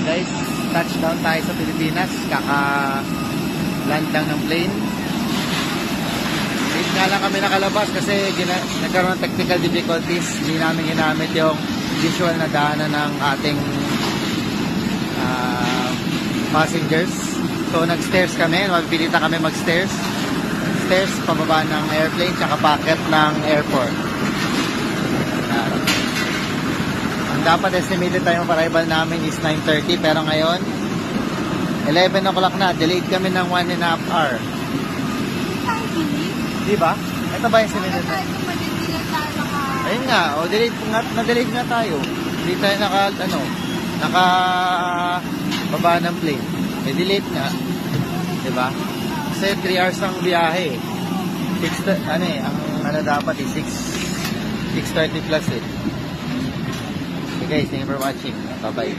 Guys, touchdown tayo sa Pilipinas. Kaka-land lang ng plane. Late nga lang kami nakalabas kasi nagkaroon ng technical difficulties. Hindi namin ginamit yung visual na daanan ng ating passengers. So nag-stairs kami. Magpilita kami mag-stairs. Stairs pababa ng airplane tsaka packet ng airport. Ang dapat estimated time of arrival namin is 9:30 pero ngayon 11 o'clock na. Delayed kami ng 1.5 hour. Di ba? Ito ba estimated time? Ayun nga, o na-delayed nga tayo. Hindi tayo naka baba ng plane. May delayed nga. Di ba? Kasi 3 hours ang biyahe. Ang dapat is 6:30 plus eh. Okay guys, thank you for watching. Bye-bye.